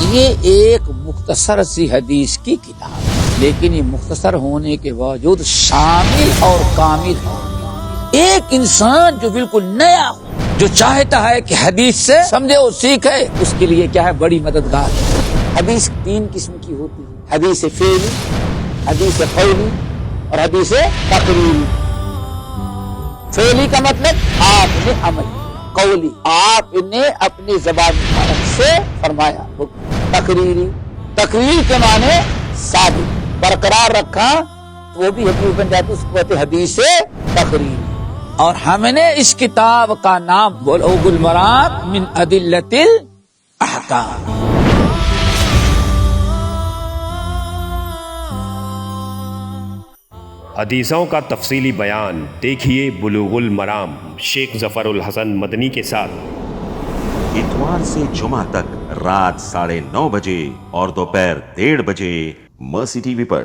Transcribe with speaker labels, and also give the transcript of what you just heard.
Speaker 1: یہ ایک مختصر سی حدیث کی کتاب ہے، لیکن یہ مختصر ہونے کے باوجود شامل اور کامل ہے۔ ایک انسان جو بالکل نیا ہو، جو چاہتا ہے کہ حدیث سے سمجھے اور سیکھے، اس کے لیے کیا ہے، بڑی مددگار ہے۔ حدیث تین قسم کی ہوتی ہے: حدیث فعلی، حدیث قولی اور حدیث تقریری۔ فعلی کا مطلب آپ نے عمل، قولی آپ نے اپنی زبان مبارک سے فرمایا، تقریری، تقریر کے معنی ثابت برقرار رکھا، وہ بھی حدیث بن جاتی، اس کو کہتے ہیں حدیث تقریری۔ اور ہم نے اس کتاب کا نام بلوغ المرام من ادلۃ الاحکام۔
Speaker 2: حدیثوں کا تفصیلی بیان دیکھیے بلوغ المرام شیخ ظفر الحسن مدنی کے ساتھ،
Speaker 3: اتوار سے جمعہ تک رات 9:30 بجے اور دوپہر 1:30 بجے مرسی ٹی وی پر۔